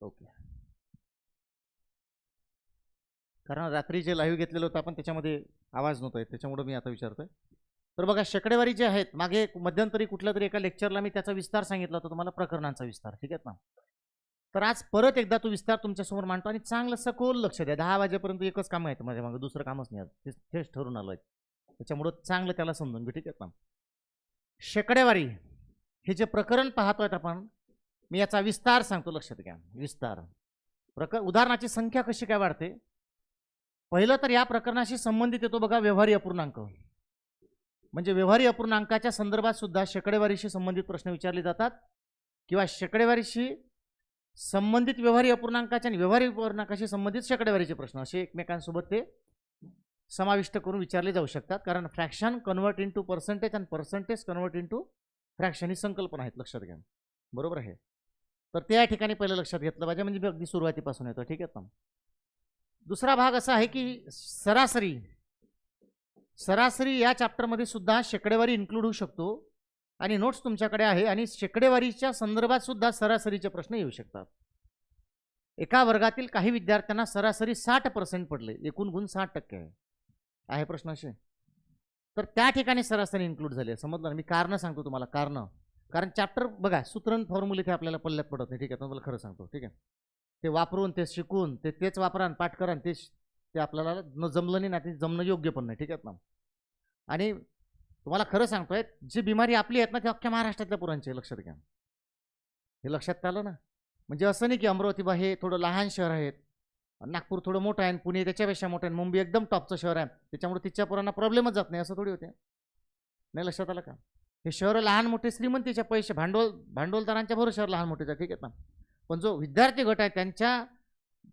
Okay. कारण रात्री जे लाईव्ह घेतलेलं होतं आपण त्याच्यामध्ये आवाज नव्हता येत, त्याच्यामुळे मी आता विचारतोय. तर बघा शेकडेवारी जे आहेत, मागे मध्यंतरी कुठल्या तरी एका लेक्चरला मी त्याचा विस्तार सांगितला होता तुम्हाला, प्रकरणांचा विस्तार, ठीक आहे ना. तर आज परत एकदा तो विस्तार तुमच्यासमोर मांडतो आणि चांगलं सखोल लक्ष द्या. 10 वाजेपर्यंत एकच काम आहे माझ्या मागे, दुसरं कामच नाही, आज तेच ठरून आलोय. त्याच्यामुळं चांगलं त्याला समजून घेऊ, ठीक आहे ना. शेकडेवारी हे जे प्रकरण पाहतोय आपण, मी याचा विस्तार सांगतो, लक्षात घ्या. विस्तार उदाहरणाची संख्या कशी काय वाढते. पहिलं तर या प्रकरणाशी संबंधित येतो बघा व्यवहारी अपूर्णांक. म्हणजे व्यवहारी अपूर्णांकाच्या संदर्भात सुद्धा शेकडेवारीशी संबंधित प्रश्न विचारले जातात, किंवा शेकडेवारीशी संबंधित व्यवहारी अपूर्णांकाच्या आणि व्यवहारी अपूर्णांकाशी संबंधित शेकडेवारीचे प्रश्न असे एकमेकांसोबत ते समाविष्ट करून विचारले जाऊ शकतात. कारण फ्रॅक्शन कन्वर्ट इंटू पर्सेंटेज आणि पर्सेंटेज कन्वर्ट इंटू फ्रॅक्शन ही संकल्पना आहेत, लक्षात घ्या. बरोबर आहे. तर ते या ठिकाणी पहिलं लक्षात घेतलं पाहिजे, म्हणजे अगदी सुरुवातीपासून येतो, ठीक आहे ना. दुसरा भाग असा आहे की सरासरी. सरासरी या चॅप्टरमध्ये सुद्धा शेकडेवारी इन्क्लूड होऊ शकतो आणि नोट्स तुमच्याकडे आहे. आणि शेकडेवारीच्या संदर्भात सुद्धा सरासरीचे प्रश्न येऊ शकतात. एका वर्गातील काही विद्यार्थ्यांना सरासरी 60% पडले, एकूण गुण 60% आहे प्रश्न असे. तर त्या ठिकाणी सरासरी इन्क्लूड झाली, समजलं ना. मी कारण सांगतो तुम्हाला, कारण चॅप्टर बघा सूत्र फॉर्म्युले ते आपल्याला पल्ल्यात पडत नाही, ठीक आहे. तुम्हाला खरं सांगतो, ठीक आहे. ते वापरून ते शिकून तेच वापरा आणि पाठ करा, ते आपल्याला न जमलं नाही ना, ते जमणं योग्य पण नाही, ठीक आहे ना. आणि तुम्हाला खरं सांगतोय, जी बिमारी आपली आहेत ना ती अख्ख्या महाराष्ट्रातल्या पोरांची, लक्षात घ्या. हे लक्षात आलं ना. म्हणजे असं नाही की अमरावती बा हे थोडं लहान शहर आहेत, नागपूर थोडं मोठं आहे, पुणे त्याच्यापेक्षा मोठं आहे, मुंबई एकदम टॉपचं शहर आहे, त्याच्यामुळे तिच्या पोरांना प्रॉब्लेमच जात नाही, असं थोडी होते. नाही लक्षात आलं का. हे शहर लहान मोठे श्रीमंतीच्या पैसे भांडवलदारांच्या भरोश्यावर लहान मोठे ठीक आहेत ना. पण जो विद्यार्थी गट आहे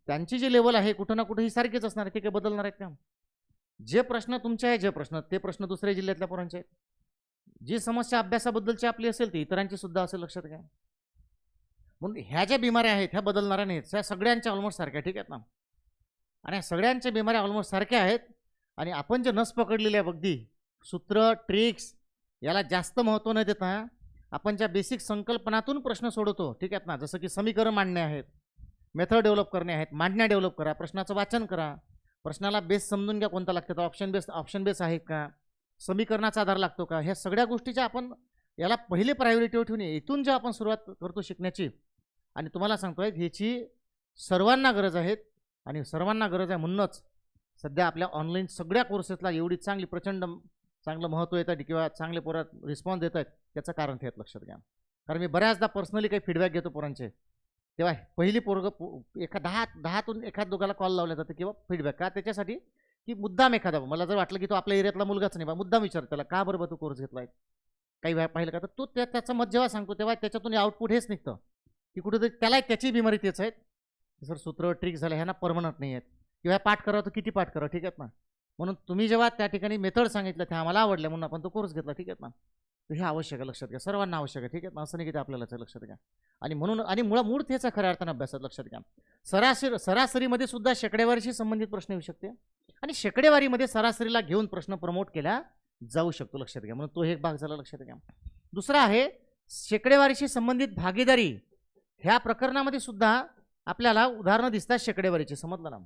त्यांची जी लेवल आहे कुठं ना कुठं ही सारखीच असणार आहे, ते काही बदलणार आहेत का. जे प्रश्न तुमचे आहे, जे प्रश्न ते प्रश्न दुसऱ्या जिल्ह्यातल्या पोरांचे आहेत. जी समस्या अभ्यासाबद्दलची आपली असेल ती इतरांची सुद्धा असेल, लक्षात घ्या. म्हणून ह्या ज्या बिमाऱ्या आहेत ह्या बदलणाऱ्या नाहीत, ह्या सगळ्यांच्या ऑलमोस्ट सारख्या, ठीक आहेत ना. आणि ह्या सगळ्यांच्या बिमाऱ्या ऑलमोस्ट सारख्या आहेत. आणि आपण जे नस पकडलेले आहे अगदी सूत्र ट्रिक्स याला जास्त महत्त्व न देता आपण ज्या बेसिक संकल्पनातून प्रश्न सोडवतो, ठीक आहेत ना. जसं की समीकरण मांडणे आहेत, मेथड डेव्हलप करणे आहेत, मांडण्या डेव्हलप करा, प्रश्नाचं वाचन करा, प्रश्नाला बेस समजून घ्या कोणता लागतो, तर ऑप्शन बेस आहे का, समीकरणाचा आधार लागतो का, ह्या सगळ्या गोष्टीच्या आपण याला पहिली प्रायोरिटी ठेवून इथून जेव्हा आपण सुरुवात करतो शिकण्याची. आणि तुम्हाला सांगतोय ह्याची सर्वांना गरज आहे. आणि सर्वांना गरज आहे म्हणूनच सध्या आपल्या ऑनलाईन सगळ्या कोर्सेसला एवढी चांगली प्रचंड चांगलं महत्त्व येतं किंवा चांगले पोरात रिस्पॉन्स देत आहेत, त्याचं कारण ते लक्षात घ्या. कारण मी बऱ्याचदा पर्सनली काही फीडबॅक घेतो पोरांचे, तेव्हा पहिली पोरग दहातून एखाद दोघाला कॉल लावला जातं किंवा फीडबॅक का, त्याच्यासाठी की मुद्दाम एखादा मला जर वाटलं की तो आपल्या एरियातला मुलगाच नाही बा, मुद्दाम विचार त्याला का बरोबर तू कोर्स घेतलाय, काही वेळा पाहिलं का, तर तो त्याचं मत जेव्हा सांगतो तेव्हा त्याच्यातून आउटपुट हेच निघतं की कुठेतरी त्याला त्याची बिमारी तेच आहेत. सर सूत्र ट्रिक झालं ह्यांना परमनंट नाही आहेत, किंवा पाठ करा तर किती पाठ करा, ठीक आहेत ना. म्हणून तुम्ही जेव्हा त्या ठिकाणी मेथड सांगितलं त्या आम्हाला आवडल्या म्हणून आपण तो कोर्स घेतला, ठीक आहेत ना. तर हे आवश्यक आहे, लक्षात घ्या. सर्वांना आवश्यक आहे, ठीक आहे ना. असं नाही की ते आपल्यालाच लक्षात घ्या. आणि म्हणून आणि मूळ त्याचा खऱ्या अर्थानं अभ्यासात लक्षात घ्या. सरासरीमध्ये सुद्धा शेकडेवारीशी संबंधित प्रश्न येऊ शकते आणि शेकडेवारीमध्ये सरासरीला घेऊन प्रश्न प्रमोट केला जाऊ शकतो, लक्षात घ्या. म्हणून तो एक भाग झाला, लक्षात घ्या. दुसरा आहे शेकडेवारीशी संबंधित भागीदारी. ह्या प्रकरणामध्ये सुद्धा आपल्याला उदाहरणं दिसतात शेकडेवारीची, समजलं ना.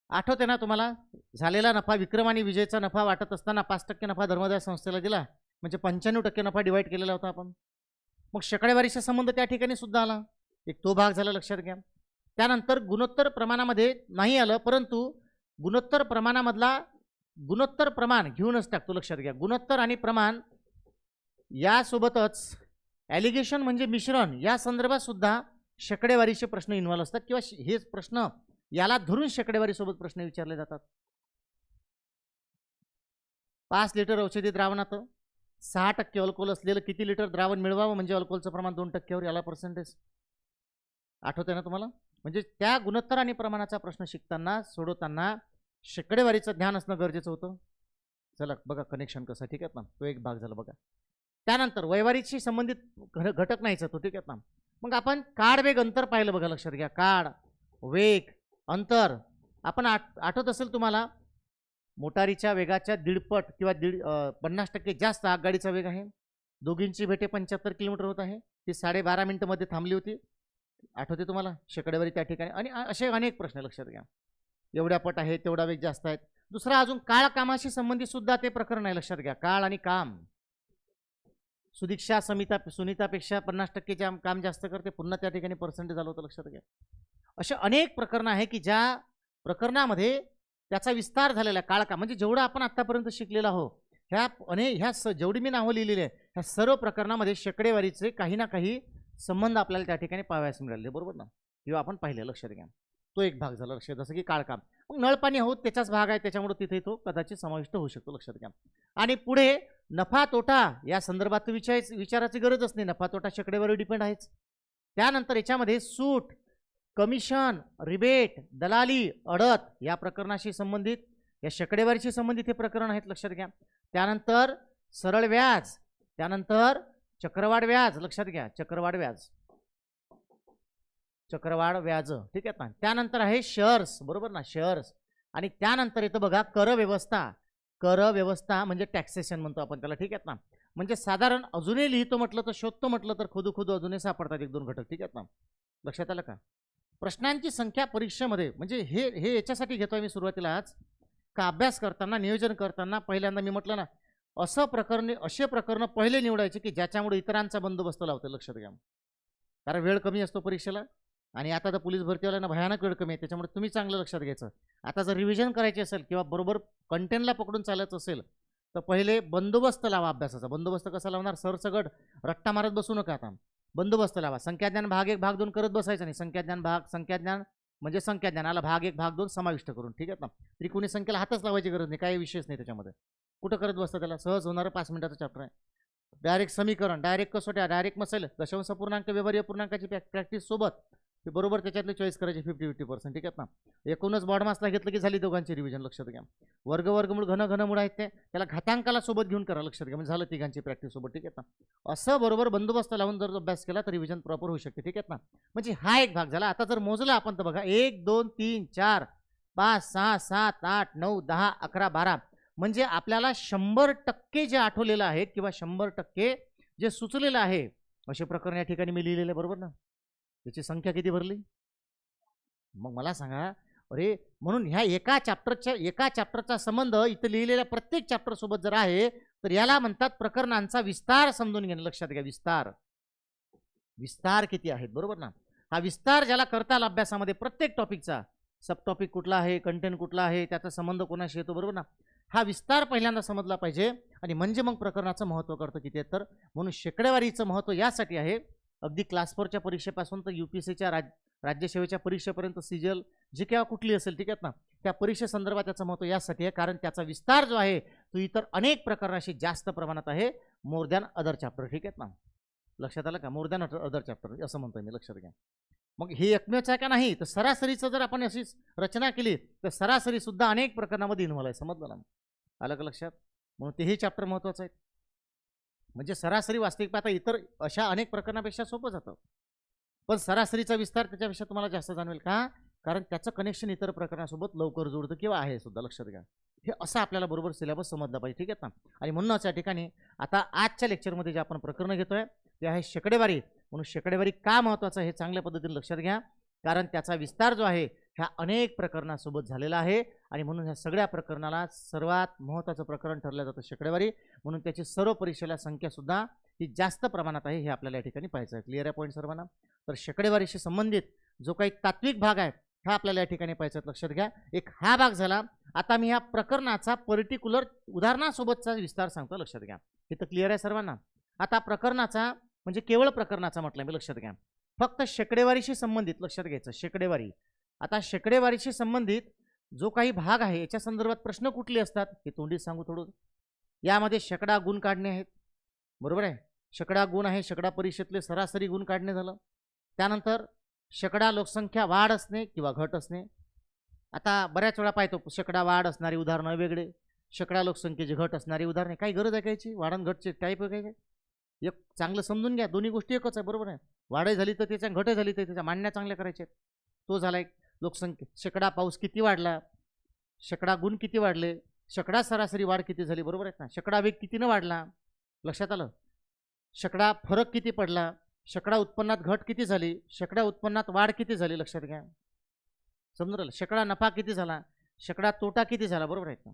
आठवते ना तुम्हाला, झालेला नफा विक्रम आणि विजयचा नफा वाटत असताना 5% नफा धर्मदाय संस्थेला दिला, म्हणजे 95% नफा डिवाइड केलेला होता आपण. मग शेकडेवारीचा संबंध त्या ठिकाणी सुद्धा आला, एक तो भाग झाला, लक्षात घ्या. त्यानंतर गुणोत्तर प्रमाणामध्ये नाही आलं, परंतु गुणोत्तर प्रमाणामधला गुणोत्तर प्रमाण घेऊनच टाकतो, लक्षात घ्या. गुणोत्तर आणि प्रमाण यासोबतच ॲलिगेशन म्हणजे मिश्रण या संदर्भात सुद्धा शेकडेवारीचे प्रश्न इन्व्हॉल्व असतात, किंवा हेच प्रश्न याला धरून शेकडेवारी सोबत प्रश्न विचारले जातात. 5 लिटर औषधी द्रावणात 6% अल्कोहोल असलेलं किती लिटर द्रावण मिळवावं म्हणजे अल्कोहोलचं प्रमाण 2% याला पर्सेंटेज. आठवतंय ना तुम्हाला. म्हणजे त्या गुणोत्तर आणि प्रमाणाचा प्रश्न शिकताना सोडवताना शेकडेवारीचं ध्यान असणं गरजेचं होतं. चला बघा कनेक्शन कसं, ठीक आहे ना. तो एक भाग झाला बघा. त्यानंतर वैवारीशी संबंधित घटक नाहीच तो, ठीक आहे ना. मग आपण काळ वेग अंतर पाहिलं बघा, लक्षात घ्या. काळ वेग अंतर आपण आठवत असेल तुम्हाला, मोटारीच्या वेगाच्या 1.5 पट किंवा 50% जास्त आगगाडीचा वेग आहे. दोघींची भेटे 75 किलोमीटर होत आहे. ती 12.5 मिनिटांमध्ये थांबली होती. आठवते तुम्हाला शेकडेवारी त्या ठिकाणी, आणि असे अनेक प्रश्न लक्षात घ्या. एवढ्या पट आहे, तेवढा वेग जास्त आहेत. दुसरा अजून काळ कामाशी संबंधित सुद्धा ते प्रकरण आहे, लक्षात घ्या. काळ आणि काम. सुदीक्षा सुनीतापेक्षा 50% काम जास्त करते, पुन्हा त्या ठिकाणी पर्सेंटेज झालं होतं, लक्षात घ्या. असे अनेक प्रकरणं आहे की ज्या प्रकरणामध्ये त्याचा विस्तार झालेला आहे. काळ काम म्हणजे जेवढं आपण आतापर्यंत शिकलेलो आहोत, जेवढी मी नावं लिहिलेली आहे, ह्या सर्व प्रकरणामध्ये शेकडेवारीचे काही ना काही संबंध आपल्याला त्या ठिकाणी पाहावयास मिळाले, बरोबर ना, किंवा आपण पाहिले, लक्षात घ्या. तो एक भाग झाला, लक्षात. जसं की काळकाम, मग नळपाणी होत त्याचाच भाग आहे, त्याच्यामुळे तिथे तो कदाचित समाविष्ट होऊ शकतो, लक्षात घ्या. आणि पुढे नफा तोटा या संदर्भात विचाराची गरजच नाही, नफा तोटा शेकडेवारी डिपेंड आहेच. त्यानंतर याच्यामध्ये सूट, कमिशन, रिबेट, दलाली, अडत या प्रकरणाशी संबंधित, या शेकडेवारीशी संबंधित हे प्रकरण आहेत, लक्षात घ्या. त्यानंतर सरळ व्याज, त्यानंतर चक्रवाढ व्याज, लक्षात घ्या. चक्रवाढ व्याज, ठीक आहे ना. त्यानंतर आहे शेअर्स, बरोबर ना, शेअर्स. आणि त्यानंतर येतं बघा कर व्यवस्था म्हणजे टॅक्सेशन म्हणतो आपण त्याला, ठीक आहे ना. म्हणजे साधारण अजूनही लिहितो म्हटलं तर, शोधतो म्हटलं तर खुदू अजूनही सापडतात एक दोन घटक, ठीक आहेत ना. लक्षात आलं का. प्रश्नांची संख्या परीक्षेमध्ये म्हणजे हे याच्यासाठी घेतोय मी सुरुवातीलाच, का अभ्यास करताना, नियोजन करताना पहिल्यांदा मी म्हटलं ना, असे प्रकरण पहिले निवडायचे की ज्याच्यामुळे इतरांचा बंदोबस्त लावतो, लक्षात घ्या. कारण वेळ कमी असतो परीक्षेला, आणि आता तर पोलीस भरतीवाल्यांना भयानक वेळ कमी आहे, त्याच्यामुळे तुम्ही चांगलं लक्षात घ्यायचं. आता जर रिव्हिजन करायची असेल किंवा बरोबर कंटेंटला पकडून चालायचं असेल तर पहिले बंदोबस्त लावा अभ्यासाचा. बंदोबस्त कसा लावणार, सरसगट रट्टा मारत बसू नका. आता बंदोबस्त लावा. संख्याज्ञान भाग 1 भाग 2 करत बसायचं नाही. संख्याज्ञान म्हणजे संख्याज्ञानाला भाग 1 भाग 2 समाविष्ट करून, ठीक आहे ना. त्रिकोणी संख्येला हातच लावायची गरज नाही, काही विशेष नाही त्याच्यामध्ये. कुठं करत बसतं त्याला, सहज होणारं 5 मिनिटाचं चॅप्टर आहे. डायरेक्ट समीकरण, डायरेक्ट कसोट्या, डायरेक्ट मसेल, दशांश पूर्णांक, व्यवहार्य पूर्णांकाची प्रॅक्टिस सोबत बरोबर त्याच्यातले चॉईस करायची 50-50%, ठीक आहे ना. एकूणच बॉड मासला घेतलं की झाली दोघांची रिव्हिजन, लक्षात घ्या. वर्गमूळ घनमूळ आहेत त्याला घातांकाला सोबत घेऊन करा, लक्षात घ्या. म्हणजे झालं तिघांची प्रॅक्टिस सोबत, ठीक आहे ना. असं बरोबर बंदोबस्त लावून जर अभ्यास केला तर रिव्हिजन प्रॉपर होऊ शकते, ठीक आहे ना. म्हणजे हा एक भाग झाला. आता जर मोजला आपण तर बघा 1 2 3 4 5 6 7 8 9 10 11 12 म्हणजे आपल्याला 100% जे आठवलेलं आहे किंवा 100% जे सुचलेलं आहे असे प्रकरण या ठिकाणी मी लिहिलेले, बरोबर ना. त्याची संख्या किती भरली मग मला सांगा. अरे म्हणून ह्या एका चॅप्टरचा संबंध इथे लिहिलेल्या प्रत्येक चॅप्टर सोबत जर आहे तर याला म्हणतात प्रकरणांचा विस्तार समजून घेणं, लक्षात घ्या. विस्तार किती आहेत, बरोबर ना. हा विस्तार ज्याला करता आला अभ्यासामध्ये प्रत्येक टॉपिकचा, सब टॉपिक कुठला आहे, कंटेंट कुठला आहे, त्याचा संबंध कोणाशी येतो, बरोबर ना. हा विस्तार पहिल्यांदा समजला पाहिजे आणि म्हणजे मग प्रकरणाचं महत्त्व करतं किती आहे तर. म्हणून शेकडेवारीचं महत्त्व यासाठी आहे, अगदी क्लास 4च्या परीक्षेपासून तर UPSCच्या राज्यसेवेच्या परीक्षेपर्यंत सीजल जी केव्हा कुठली असेल, ठीक आहे ना, त्या परीक्षेसंदर्भात त्याचं महत्त्व यासाठी आहे कारण त्याचा विस्तार जो आहे तो इतर अनेक प्रकरणाशी जास्त प्रमाणात आहे, मोर दॅन अदर चॅप्टर, ठीक आहे ना. लक्षात आलं का, मोर दॅन अदर चॅप्टर असं म्हणतोय मी, लक्षात घ्या. मग हे एकमेवच आहे का नाही, तर सरासरीचं जर आपण अशी रचना केली तर सरासरी सुद्धा अनेक प्रकरणामध्ये इन्व्हॉल्व आहे, समजलं ना. आलं का लक्षात. म्हणून तेही चॅप्टर महत्त्वाचं आहे. म्हणजे सरासरी वास्तविक पाहता इतर अशा अनेक प्रकरणापेक्षा सोपं जातं, पण सरासरीचा विस्तार त्याच्यापेक्षा तुम्हाला जास्त जाणवेल का, कारण त्याचं कनेक्शन इतर प्रकरणासोबत लवकर जोडतं किंवा आहे सुद्धा, लक्षात घ्या. हे असं आपल्याला बरोबर सिलेबस समजला पाहिजे, ठीक आहे ना. आणि म्हणूनच या ठिकाणी आता आजच्या लेक्चरमध्ये जे आपण प्रकरण घेतोय ते आहे शेकडेवारी. म्हणून शेकडेवारी का महत्त्वाचं हे चांगल्या पद्धतीने लक्षात घ्या, कारण त्याचा विस्तार जो आहे ह्या अनेक प्रकरणासोबत झालेला आहे आणि म्हणून ह्या सगळ्या प्रकरणाला सर्वात महत्त्वाचं प्रकरण ठरलं जातं शेकडेवारी. म्हणून त्याची सर्व परीक्षेला संख्या सुद्धा ही जास्त प्रमाणात आहे, हे आपल्याला या ठिकाणी पाहायचं आहे. क्लिअर आहे पॉईंट सर्वांना. तर शेकडेवारीशी संबंधित जो काही तात्विक भाग आहे हा आपल्याला या ठिकाणी पाहायचा आहे, लक्षात घ्या. एक हा भाग झाला. आता मी ह्या प्रकरणाचा पर्टिक्युलर उदाहरणासोबतचा विस्तार सांगतो, लक्षात घ्या. हे तर क्लिअर आहे सर्वांना. आता प्रकरणाचा म्हणजे केवळ प्रकरणाचा म्हटलं मी, लक्षात घ्या. फक्त शेकडेवारीशी संबंधित लक्षात घ्यायचं शेकडेवारी. आता शेकडेवारीशी संबंधित जो काही भाग आहे याच्या संदर्भात प्रश्न कुठले असतात हे तोंडी सांगू थोडं. यामध्ये शेकडा गुण काढणे आहेत, बरोबर आहे. शेकडा गुण आहे, शेकडा परीक्षेतले सरासरी गुण काढणे झालं. त्यानंतर शेकडा लोकसंख्या वाढ असणे किंवा घट असणे. आता बऱ्याच वेळा पाहतो शेकडा वाढ असणारी उदाहरणं वेगळे, शेकडा लोकसंख्येची घट असणारी उदाहरणे. काही गरज आहे कायची, वाढ आणि घटचे टाईप आहे काय, एक चांगलं समजून घ्या. दोन्ही गोष्टी एकच आहे, बरोबर आहे. वाढही झाली तर त्याच्या, घटही झाली तर त्याच्या मांडण्या चांगल्या करायच्या आहेत. तो झाला एक लोकसंख्या. शेकडा पाऊस किती वाढला, शेकडा गुण किती वाढले, शेकडा सरासरी वाढ किती झाली, बरोबर आहे ना. शेकडा वेग कितीनं वाढला, लक्षात आलं. शेकडा फरक किती पडला, शेकडा उत्पन्नात घट किती झाली, शेकडा उत्पन्नात वाढ किती झाली, लक्षात घ्या. समजून राहिलं. शेकडा नफा किती झाला, शेकडा तोटा किती झाला, बरोबर आहे का.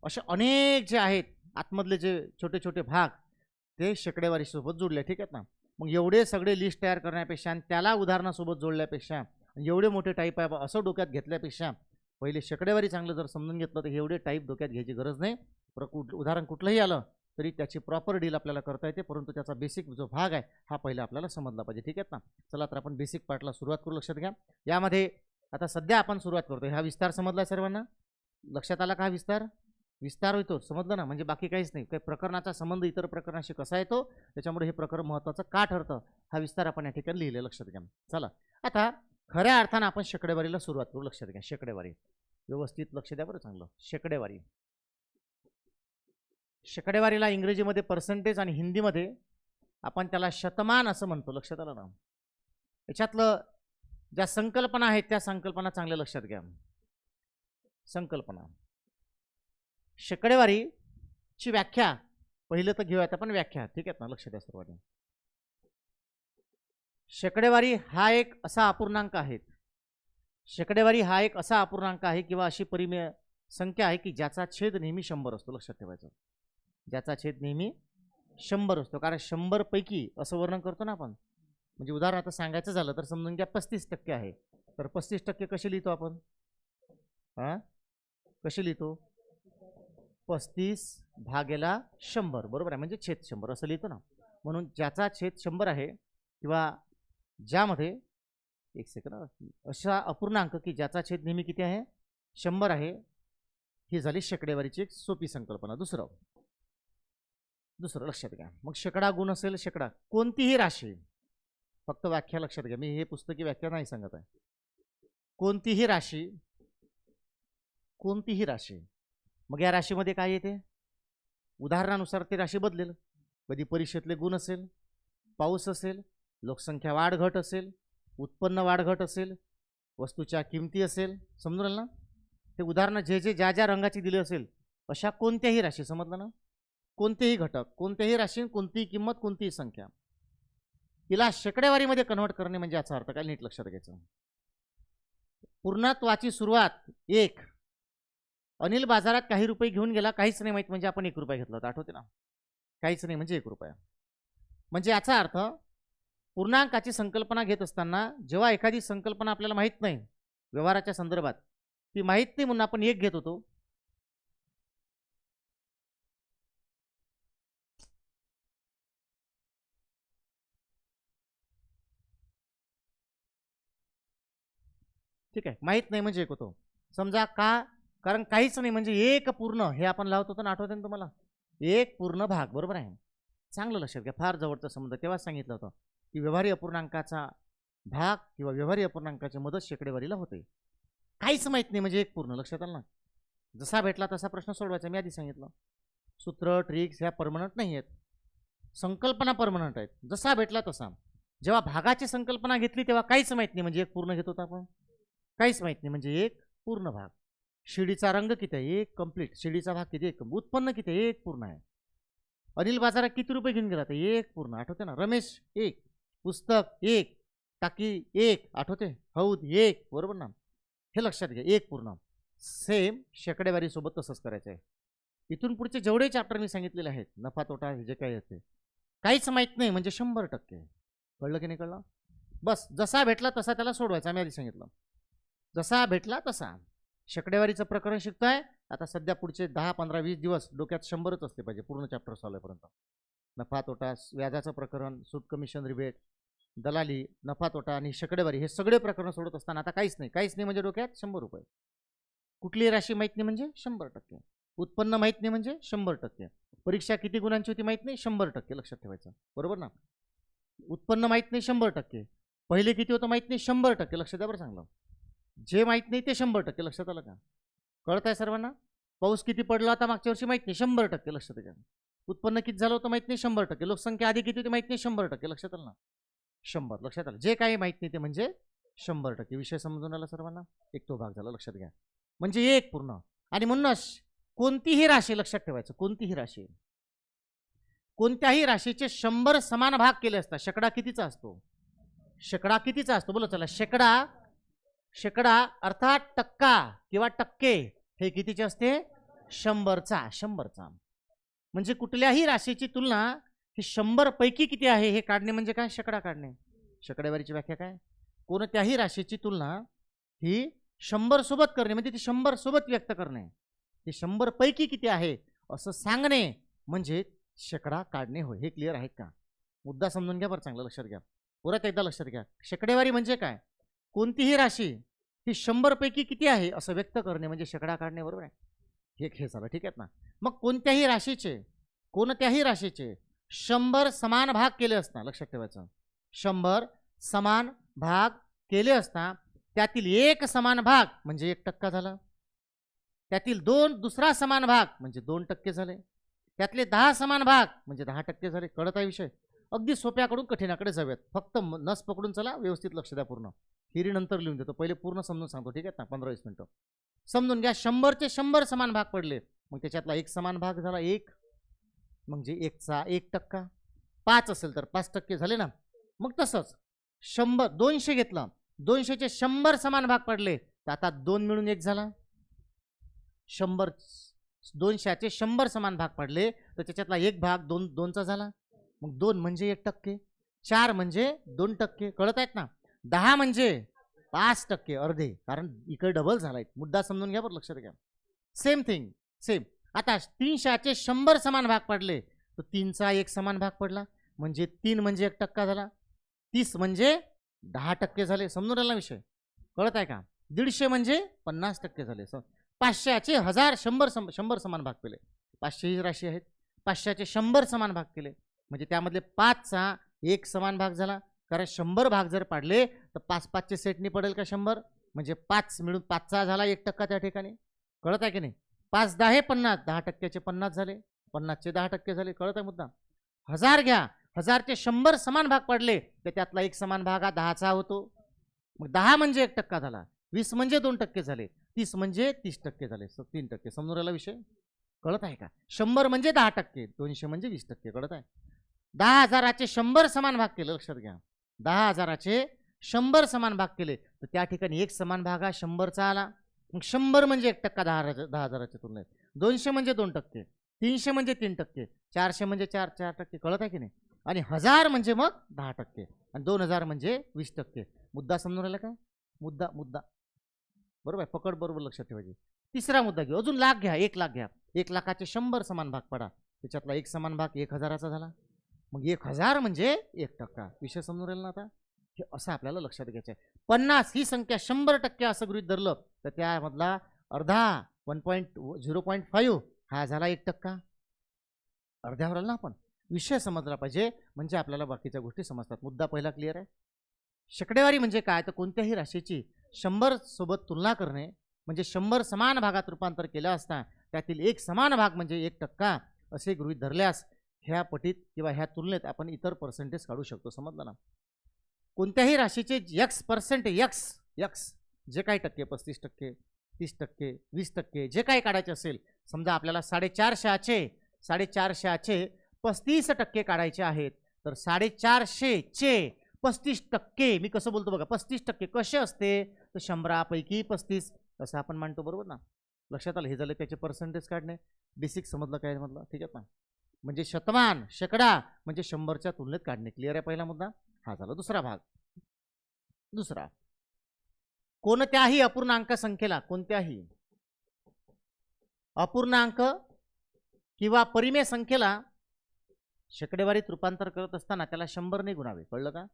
असे अनेक जे आहेत आतमधले जे छोटे छोटे भाग ते शेकडेवारी सोबत जोडले, ठीक आहेत ना. मग एवढे सगळे लिस्ट तयार करण्यापेक्षा आणि त्याला उदाहरणासोबत जोडल्यापेक्षा एवढे मोठे टाईप आहे असं डोक्यात घेतल्यापेक्षा पहिले शेकडेवारी चांगलं जर समजून घेतलं तर एवढे टाईप डोक्यात घ्यायची गरज नाही. उदाहरण कुठलंही आलं तरी त्याची प्रॉपर डील आपल्याला करता येते, परंतु त्याचा बेसिक जो भाग आहे हा पहिला आपल्याला समजला पाहिजे, ठीक आहेत ना. चला तर आपण बेसिक पार्टला सुरुवात करू. लक्षात घ्या. यामध्ये आता सध्या आपण सुरुवात करतो. हा विस्तार समजला सर्वांना, लक्षात आला का. हा विस्तार होतो, समजलं ना. म्हणजे बाकी काहीच नाही. काही प्रकरणाचा संबंध इतर प्रकरणाशी कसा येतो त्याच्यामुळे हे प्रकरण महत्त्वाचं का ठरतं हा विस्तार आपण या ठिकाणी लिहिले, लक्षात घ्या. चला आता खऱ्या अर्थानं आपण शेकडेवारीला सुरुवात करू. लक्षात घ्या. शेकडेवारी व्यवस्थित लक्ष द्या बरं चांगलं. शेकडेवारी, शेकडेवारीला इंग्रजीमध्ये पर्सेंटेज आणि हिंदीमध्ये आपण त्याला शतमान असं म्हणतो, लक्षात आलं ना. याच्यातलं ज्या संकल्पना आहेत त्या संकल्पना चांगल्या लक्षात घ्या. संकल्पना शेकडेवारीची व्याख्या पहिलं तर घेऊयात आपण व्याख्या, ठीक आहे ना. लक्ष द्या सर्वांनी. शेकडेवारी हा एक असा अपूर्णांक आहे, शेकडेवारी हा एक असा अपूर्णांक आहे किंवा अशी परिमेय संख्या आहे की ज्याचा छेद नेहमी 100 असतो. लक्षात ठेवायचं, ज्याचा छेद नेहमी 100 असतो. कारण 100 पैकी असं वर्णन करतो ना आपण. म्हणजे उदाहरणार्थ सांगायचं झालं तर समजून घ्या 35% आहे, तर 35% कसे लिहितो आपण, कसे लिहितो, 35 भागेला 100, बरोबर आहे. म्हणजे छेद 100 असं लिहितो ना. म्हणून ज्याचा छेद 100 आहे किंवा ज्यामध्ये एक सेकंड असा अपूर्णांक की ज्याचा छेद नेहमी किती आहे, 100 आहे, ही झाली शेकडेवारीची एक सोपी संकल्पना. दुसरं लक्षात घ्या. मग शेकडा गुण असेल, शेकडा कोणतीही राशी, फक्त व्याख्या लक्षात घ्या. मी हे पुस्तकी व्याख्या नाही सांगत आहे. कोणतीही राशी, कोणतीही राशी. मग या राशीमध्ये काय येते, उदाहरणानुसार ती राशी बदलेल. कधी परीक्षेतले गुण असेल, पाऊस असेल, लोकसंख्या वाढ घट असेल, उत्पन्न वाढ घट असेल, वस्तूच्या किमती असेल, समजून आलं ना. ते उदाहरणं जे ज्या ज्या रंगाची दिली असेल अशा कोणत्याही राशी, समजलं ना. कोणतेही घटक, कोणत्याही राशी, कोणतीही किंमत, कोणतीही संख्या, तिला शेकडेवारीमध्ये कन्व्हर्ट करणे म्हणजे याचा अर्थ काय नीट लक्षात घ्यायचं. पूर्णत्वाची सुरुवात 1. अनिल बाजारात काही रुपये घेऊन गेला, काहीच नाही माहीत म्हणजे आपण 1 रुपया घेतला होता, आठवते ना. काहीच नाही म्हणजे 1 रुपया. म्हणजे याचा अर्थ पूर्णांकाची संकल्पना घेत असताना जेव्हा एखादी संकल्पना आपल्याला माहीत नाही व्यवहाराच्या संदर्भात, ती माहीत नाही म्हणून आपण 1 घेत होतो. ठीक आहे, माहीत नाही म्हणजे 1 होतो. समजा का, कारण काहीच नाही म्हणजे 1 पूर्ण हे आपण लावत होतो ना, आठवते ना तुम्हाला. 1 पूर्ण भाग, बरोबर आहे. चांगलं लक्षात घ्या, फार जवळचा संबंध. तेव्हाच सांगितलं होतं की व्यवहारी अपूर्णांकाचा भाग किंवा व्यवहारी अपूर्णांकाची मदत शेकडेवारीला होते. काहीच माहीत नाही म्हणजे 1 पूर्ण, लक्षात आलं ना. जसा भेटला तसा प्रश्न सोडवायचा, मी आधी सांगितलं. सूत्र ट्रिक्स ह्या परमनंट नाही आहेत, संकल्पना परमनंट आहेत. जसा भेटला तसा. जेव्हा भागाची संकल्पना घेतली तेव्हा काहीच माहीत नाही म्हणजे 1 पूर्ण घेत होता आपण, काहीच माहीत नाही म्हणजे 1 पूर्ण भाग. शिडीचा रंग किती आहे, 1 कंप्लीट. शिडीचा भाग किती, 1. उत्पन्न किती आहे, 1 पूर्ण आहे. अनिल बाजारात किती रुपये घेऊन गेला, 1 पूर्ण, आठवते ना. रमेश 1. पुस्तक 1. टाकी 1, आठवते. हौद 1, बरोबर ना. हे लक्षात घ्या, 1 पूर्ण. सेम शेकडेवारी सोबत तसंच करायचं आहे. इथून पुढचे जेवढे चॅप्टर मी सांगितलेले आहेत, नफा तोटा जे काही येते, काहीच माहीत नाही म्हणजे 100%. कळलं की नाही कळलं. बस जसा भेटला तसा त्याला सोडवायचा, मी आधी सांगितलं. जसा भेटला तसा. शेकडेवारीचं प्रकरण शिकताय आता सध्या पुढचे 10, 15, 20 दिवस डोक्यात 100च असते पाहिजे पूर्ण चॅप्टर सॉल्व्हपर्यंत. नफा तोटा, व्याजाचं प्रकरण, सूट कमिशन रिबेट, दलाली, नफा तोटा आणि शेकडेवारी हे सगळे प्रकरण सोडत असताना आता काहीच नाही म्हणजे डोक्यात 100 रुपये. कुठली राशी माहीत नाही म्हणजे 100%. उत्पन्न माहीत नाही म्हणजे 100%. परीक्षा किती गुणांची होती माहीत नाही, 100%. लक्षात ठेवायचं, बरोबर ना. उत्पन्न माहीत नाही 100%. पहिले किती होतं माहीत नाही 100%. लक्षात द्या बरं चांगलं. जे माहीत नाही ते 100%. लक्षात आलं का. कळत आहे सर्वांना. पाऊस किती पडला होता मागच्या वर्षी माहीत नाही 100%. लक्षात द्या. उत्पन्न किती झालं होतं माहीत नाही 100%. लोकसंख्या आधी किती होती माहीत नाही 100%. लक्षात आलं ना. 100 लक्षात आलं. जे काही माहीत नाही ते म्हणजे 100%. विषय समजून आला सर्वांना. एक तो भाग झाला, लक्षात घ्या. म्हणजे 1 पूर्ण. आणि म्हणूनच कोणतीही राशी लक्षात ठेवायचं, कोणतीही राशी, कोणत्याही राशीचे 100 समान भाग केले असतात. शेकडा कितीचा असतो? शेकडा कितीचा असतो? बोला चला. शेकडा अर्थात टक्का किंवा टक्के हे कितीचे असते? 100चा. म्हणजे कुठल्याही राशीची तुलना ही 100 पैकी किती आहे हे काढणे म्हणजे काय? शेकडा काढणे. शेकडेवारीची व्याख्या काय? कोणत्याही राशीची तुलना ही 100 सोबत करणे म्हणजे ती 100 सोबत व्यक्त करणे. ती 100 पैकी किती आहे असं सांगणे म्हणजे शेकडा काढणे होय. हे क्लिअर आहे का? मुद्दा समजून घ्या बरं, चांगलं लक्षात घ्या. परत एकदा लक्षात घ्या. शेकडेवारी म्हणजे काय? कोणतीही राशी ही 100 पैकी किती आहे असं व्यक्त करणे म्हणजे शेकडा काढणे. बरोबर आहे? हे झालं. ठीक आहेत ना? मग कोणत्याही राशीचे 100 समान भाग केले असता, लक्षात ठेवायचं, 100 समान भाग केले असता त्यातील एक समान भाग म्हणजे 1% झाला. त्यातील दुसरा समान भाग म्हणजे 2% झाले. त्यातले 10 समान भाग म्हणजे 10% झाले. कळत आहे विषय? अगदी सोप्याकडून कठीणाकडे जाऊयात. फक्त नस पकडून चला, व्यवस्थित लक्ष द्या. पूर्ण थिअरी नंतर लिहून देतो, पहिले पूर्ण समजून सांगतो. ठीक आहे ना? 15-20 मिनिटं समजून घ्या. 100चे 100 समान भाग पडले, मग त्याच्यातला एक समान भाग झाला 1 म्हणजे 1चा 1%. 5 असेल तर 5% झाले ना. मग तसंच 200 घेतलं, 200चे 100 समान भाग पडले तर आता 2 मिळून 1 झाला. 200चे 100 समान भाग पडले तर त्याच्यातला एक भाग 2चा झाला. मग 2 म्हणजे 1%, 4 म्हणजे 2%. कळत आहेत ना? 10 म्हणजे 5%, अर्धे, कारण इकडे डबल झालाय. मुद्दा समजून घ्या बरं, लक्षात घ्या. Same thing same. आता 300चे 100 समान भाग पडले तर 3चा एक समान भाग पडला म्हणजे 3 म्हणजे 1% झाला. 30 म्हणजे 10% झाले. समजून राहिला विषय? कळत आहे का? 150 म्हणजे 50% झाले. 500चे 1000 100 समान भाग केले. 500 ही राशी आहेत. 500चे 100 समान भाग केले म्हणजे त्यामधले 5चा एक समान भाग झाला. कारण 100 भाग जर पाडले तर 5-5चे सेटनी पडेल का 100, म्हणजे 5 मिळून 5चा झाला 1% त्या ठिकाणी. कळत आहे की नाही? 5-10 50, 10%चे 50 झाले, 50चे 10% झाले. कळत आहे मुद्दा? 1000 घ्या, 1000चे 100 समान भाग पडले तर त्यातला एक समान भाग हा 10चा होतो. मग 10 म्हणजे 1% झाला, 20 म्हणजे 2% झाले, 30 म्हणजे 30% झाले, 3%. समजून राहिला विषय? कळत आहे का? 100 म्हणजे 10%, 200 म्हणजे 20%. कळत आहे? 10,000चे 100 समान भाग केले, लक्षात घ्या. 10,000चे 100 समान भाग केले तर त्या ठिकाणी एक समान भाग हा 100चा आला. मग 100 म्हणजे 1% 10,000च्या तुलनेत, 200 म्हणजे 2%, 300 म्हणजे 3%, 400 म्हणजे 4%. कळत आहे की नाही? आणि 1000 म्हणजे मग 10% आणि 2000 म्हणजे 20%. मुद्दा समजून राहिला का? मुद्दा बरोबर आहे? पकड बरोबर लक्षात ठेवायची. तिसरा मुद्दा घेऊ. अजून लाख घ्या. 1 लाख घ्या. 1 लाखाचे 100 समान भाग पडा, त्याच्यातला एक समान भाग 1000चा झाला. मग 1000 म्हणजे 1%. विषय समजून राहिला ना आता? हे असं आपल्याला लक्षात घ्यायचं आहे. 50 ही संख्या 100% असं गृहीत धरलं तर त्यामधला अर्धा 0.5 हा झाला 1%. अर्ध्यावर आला ना आपण. विषय समजला पाहिजे म्हणजे आपल्याला बाकीच्या गोष्टी समजतात. मुद्दा पहिला क्लिअर आहे? शेकडेवारी म्हणजे काय? तर कोणत्याही राशीची 100 सोबत तुलना करणे म्हणजे 100 समान भागात रूपांतर केलं असता त्यातील एक समान भाग म्हणजे 1% असे गृहीत धरल्यास ह्या पटीत किंवा ह्या तुलनेत आपण इतर पर्सेंटेज काढू शकतो. समजलं ना? कोणत्याही राशीचे एक्स जे काही टक्के 35%, 30%, 20% जे काही काढायचे असेल, समजा आपल्याला 450चे 35% काढायचे आहेत तर 450चे 35%, मी कसं बोलतो बघा, 35% कसे असते तर 100 पैकी 35 असं आपण मानतो. बरोबर ना? लक्षात आलं? हे झालं त्याचे पर्सेंटेज काढणे. बेसिक समजलं काय म्हटलं? ठीक आहे ना? म्हणजे शतमान, शेकडा म्हणजे 100च्या तुलनेत काढणे. क्लिअर आहे पहिला मुद्दा? हा झाला. दुसरा भाग. कोणत्याही अपूर्णांक संख्येला, कोणत्याही अपूर्णांक किंवा परिमेय संख्येला शेकडेवारीत रूपांतर करत असताना त्याला 100 ने गुणावे. कळलं का?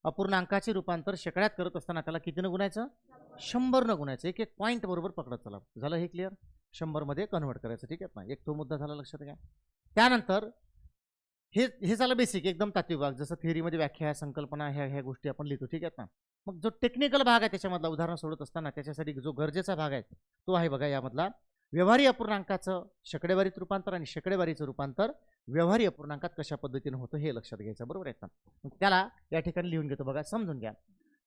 अपूर्णांकाचे रूपांतर शेकड्यात करत असताना त्याला कितीनं गुणायचं? 100 न गुणायचं. एक पॉईंट बरोबर पकडत चला. झालं हे क्लिअर? 100 मध्ये कन्व्हर्ट करायचं. ठीक आहे ना? एक तो मुद्दा झाला, लक्षात घ्या. त्यानंतर हे झालं बेसिक, एकदम तात्विक भाग, जसं थिअरीमध्ये व्याख्या, संकल्पना, ह्या गोष्टी आपण लिहितो. ठीक आहे ना? मग जो टेक्निकल भाग आहे त्याच्यामधला उदाहरण सोडत असताना त्याच्यासाठी जो गरजेचा भाग आहे तो आहे बघा यामधला व्यवहारी अपूर्णांकाचं शेकडेवारीत रूपांतर आणि शेकडेवारीचं रूपांतर व्यवहारी अपूर्णांकात कशा पद्धतीने होतं हे लक्षात घ्यायचं. बरोबर आहे ना? मग त्याला या ठिकाणी लिहून घेतो बघा, समजून घ्या.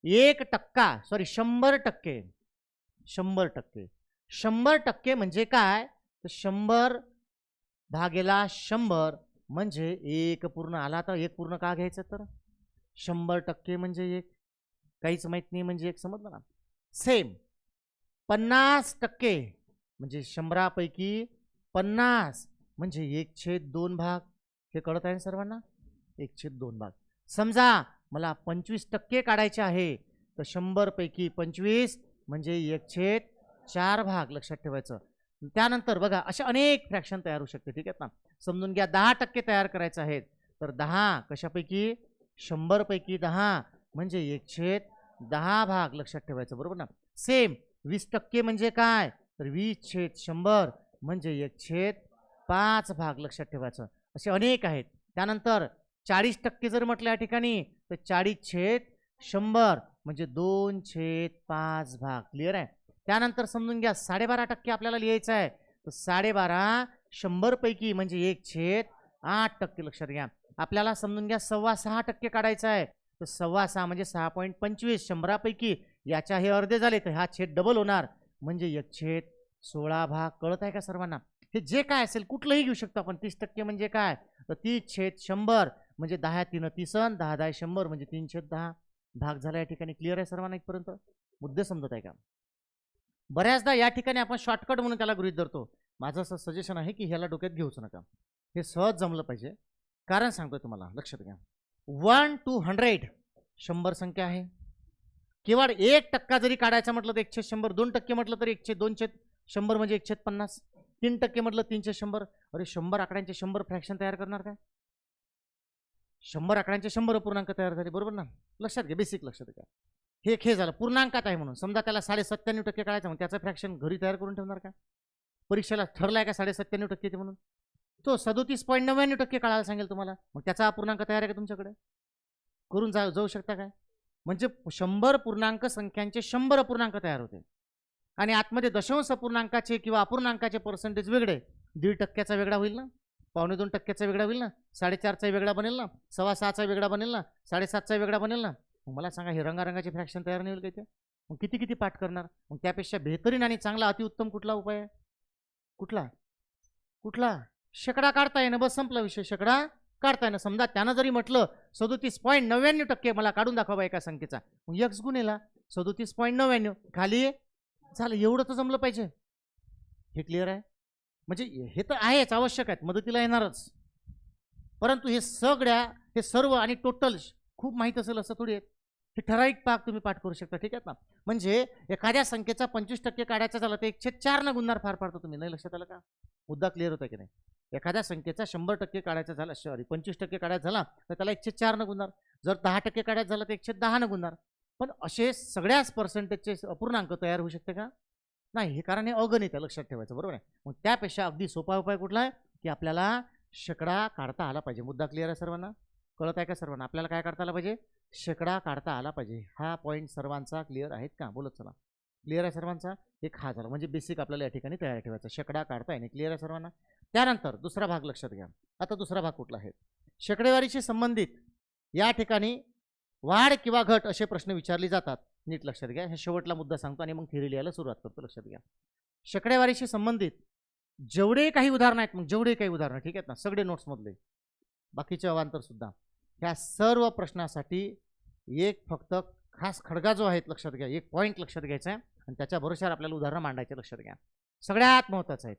100% म्हणजे काय तर 100 भागेला 100 म्हणजे एक पूर्ण आला तर एक पूर्ण का घ्यायचं तर 100% म्हणजे एक, काहीच माहित नाही म्हणजे एक, समजलं ना. सेम 50% म्हणजे 100पैकी 50 म्हणजे 1/2 भाग. हे कळत आहे सर्वांना? 1/2 भाग. समजा मला 25% काढायचे आहे तर 100पैकी 25 म्हणजे 1/4 भाग. लक्षात ठेवायचं. त्यानंतर बघा अशा अनेक फ्रॅक्शन तयार होऊ शकते. ठीक आहे ना. समजून घ्या 10% तयार करायचं आहे तर 10 कशापैकी 100पैकी 10 म्हणजे 1/10 भाग. लक्षात ठेवायचं. बरोबर ना. सेम 20% म्हणजे काय तर 20/100 म्हणजे 1/5 भाग. लक्षात ठेवायचं. असे अनेक आहेत. त्यानंतर 40% जर म्हटलं या ठिकाणी तर 40/100 म्हणजे 2/5 भाग. क्लिअर आहे. त्यानंतर समजून घ्या 12.5% आपल्याला लिहायचं आहे तर 12.5 100पैकी म्हणजे 1/8. लक्षात घ्या. आपल्याला समजून घ्या 6.25% काढायचं आहे तर 6.25 म्हणजे 6.25 100पैकी याच्या हे अर्धे झाले तर हा छेद डबल होणार म्हणजे 1/16 भाग. कळत आहे का सर्वांना? हे जे काय असेल कुठलंही घेऊ शकतो आपण. 30% म्हणजे काय तर 30/100 म्हणजे 10 3 30 10 10 100 म्हणजे 3/10 भाग झाला या ठिकाणी. क्लिअर आहे सर्वांना इथपर्यंत? मुद्दे समजत आहे का? बऱ्याचदा या ठिकाणी आपण शॉर्टकट म्हणून त्याला गृहीत धरतो. माझं असं सजेशन आहे की ह्याला डोक्यात घेऊच नका. हे सहज जमलं पाहिजे. कारण सांगतोय तुम्हाला, लक्षात घ्या. 1 to 100 100 संख्या आहे. केवळ 1% जरी काढायचं म्हटलं तर 1/100, 2% म्हटलं तर 1/2 म्हणजे 1/50, 3% म्हटलं 3/100. अरे 100 आकड्यांचे 100 फ्रॅक्शन तयार करणार काय? 100 आकड्यांचे 100 पूर्णांक तयार झाले. बरोबर ना. लक्षात घ्या. बेसिक लक्षात घ्या. हे खे झालं पूर्णांकात आहे म्हणून. समजा त्याला 97.5% काढायचं मग त्याचं फ्रॅक्शन घरी तयार करून ठेवणार का? परीक्षेला ठरलाय का 97.5% म्हणून? तो 37.99% काढायला सांगेल तुम्हाला. मग त्याचा अपूर्णांक तयार आहे का तुमच्याकडे? करून जाऊ शकता काय? म्हणजे 100 पूर्णांक संख्यांचे 100 अपूर्णांक तयार होते आणि आतमध्ये दशांश अपूर्णांकाचे किंवा अपूर्णांकाचे पर्सेंटेज वेगळे. 1.5%चा वेगळा होईल ना, 2.25%चा वेगळा होईल ना, 4.5चा वेगळा बनेल ना, 6.25चा वेगळा बनेल ना, 7.5चा वेगळा बनेल ना. मग मला सांगा हे रंगारंगाचे फ्रॅक्शन तयार नाही होईल का ते? मग किती किती पाठ करणार? मग त्यापेक्षा बेहतरीन आणि चांगला अतिउत्तम कुठला उपाय आहे? कुठला कुठला? शेकडा काढता येणं. बस संपला विषय. शेकडा काढता येणं. समजा त्यानं जरी म्हटलं 37.99% मला काढून दाखवा एका संख्येचा, मग एक्स गुणेला 37.99 खाली झालं. एवढं तर जमलं पाहिजे. हे क्लिअर आहे? म्हणजे हे तर आहेच, आवश्यक आहेत, मदतीला येणारच. परंतु हे सर्व आणि टोटल खूप माहीत असेल असं थोडी आहे. हे ठराविक पाक तुम्ही पाठ करू शकता. ठीक आहे ना. म्हणजे एखाद्या संख्येचा 25% काढायचा झाला तर 1/4 न गुणणार फार फार तर तुम्ही. नाही लक्षात आलं का? मुद्दा क्लिअर होता की नाही? एखाद्या संख्येचा 100% काढायचा झाला, 25% काढायचा झाला तर त्याला 1/4 न गुणणार. जर 10% काढायचा झाला तर 1/10 न गुणणार. पण असे सगळ्याच पर्सेंटेजचे अपूर्णांक तयार होऊ शकते का? नाही. हे कारण हे अगणित आहे. लक्षात ठेवायचं. बरोबर आहे. मग त्यापेक्षा अगदी सोपा उपाय कुठला आहे की आपल्याला शेकडा काढता आला पाहिजे. मुद्दा क्लिअर आहे सर्वांना? कळत आहे का सर्वांना? आपल्याला काय काढता आला पाहिजे? शेकडा काढता आला पाहिजे. हा पॉईंट सर्वांचा क्लिअर आहेत का? बोलत चला. क्लिअर आहे सर्वांचा? एक हा झाला. म्हणजे बेसिक आपल्याला या ठिकाणी तयार ठेवायचा. शेकडा काढता येणे. क्लिअर आहे सर्वांना? त्यानंतर दुसरा भाग लक्षात घ्या. आता दुसरा भाग कुठला आहे? शेकडेवारीशी संबंधित या ठिकाणी वाढ किंवा घट असे प्रश्न विचारले जातात. नीट लक्षात घ्या. हे शेवटला मुद्दा सांगतो आणि मग थिअरी लिहायला सुरुवात करतो. लक्षात घ्या. शेकडेवारीशी संबंधित जेवढे काही उदाहरणं आहेत, मग जेवढे काही उदाहरणं, ठीक आहेत ना, सगळे नोट्समधले, बाकीचे अवांतर सुद्धा, ह्या सर्व प्रश्नासाठी एक फक्त खास खडगा जो आहे लक्षात घ्या. एक पॉईंट लक्षात घ्यायचा आहे आणि त्याच्या भरोश्यावर आपल्याला उदाहरणं मांडायचे. लक्षात घ्या. सगळ्यात महत्त्वाचं आहे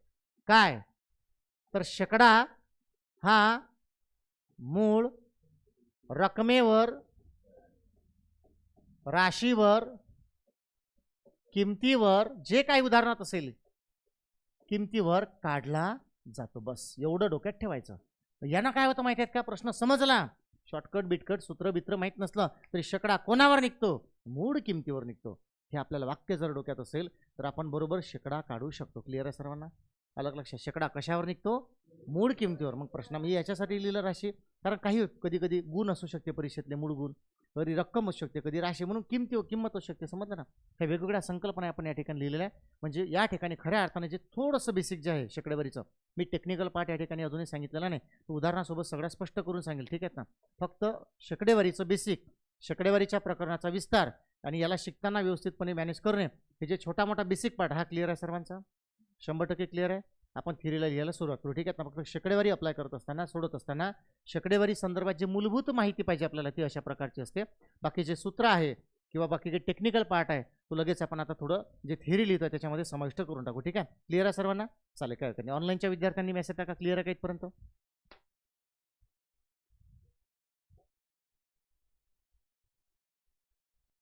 काय तर शेकडा हा मूळ रकमेवर, राशीवर, किमतीवर, जे काही उदाहरणात असेल किमतीवर काढला जातो. बस एवढं डोक्यात ठेवायचं. यानं काय होतं माहिती आहे का? प्रश्न समजला, शॉर्टकट बिटकट सूत्र बित्र माहीत नसलं तरी शेकडा कोणावर निघतो? मूळ किमतीवर निघतो. हे आपल्याला वाक्य जर डोक्यात असेल तर आपण बरोबर शेकडा काढू शकतो. क्लिअर आहे सर्वांना? अलग लक्षात. शेकडा कशावर निघतो? मूळ किमतीवर. मग प्रश्न मी याच्यासाठी लिहिलं राशी, कारण काही कधी कधी गुण असू शकते परीक्षेतले, मूळ गुण, कधी रक्कम असू शकते, कधी राशी, म्हणून किंमत असू शकते. समजलं ना? ह्या वेगवेगळ्या संकल्पना आपण या ठिकाणी लिहिलेल्या आहे. म्हणजे या ठिकाणी खऱ्या अर्थाने जे थोडंसं बेसिक जे आहे शेकडेवारीचं, मी टेक्निकल पार्ट या ठिकाणी अजूनही सांगितलेला नाही, तो उदाहरणासोबत सगळं स्पष्ट करून सांगेल. ठीक आहे ना? फक्त शेकडेवारीचं बेसिक, शेकडेवारीच्या प्रकरणाचा विस्तार आणि याला शिकताना व्यवस्थितपणे मॅनेज करणे, हे जे छोटा मोठा बेसिक पार्ट, हा क्लिअर आहे सर्वांचा? 100% क्लिअर आहे? आपण थिअरीला लिहायला सुरुवात करू. ठीक आहे. फक्त शेकडेवारी अप्लाय करत असताना सोडत असताना शेकडेवारी संदर्भात जे मूलभूत माहिती पाहिजे आपल्याला ती अशा प्रकारची असते. बाकी जे सूत्र आहे किंवा बाकी काही टेक्निकल पार्ट आहे तो लगेच आपण आता थोडं जे थिअरी लिहितो त्याच्यामध्ये समाविष्ट करून टाकू. ठीक आहे. क्लिअर आहे सर्वांना? चालेल, काय हरकत नाही. ऑनलाईनच्या विद्यार्थ्यांनी मेसेज टाका. क्लिअर आहे का इथपर्यंत?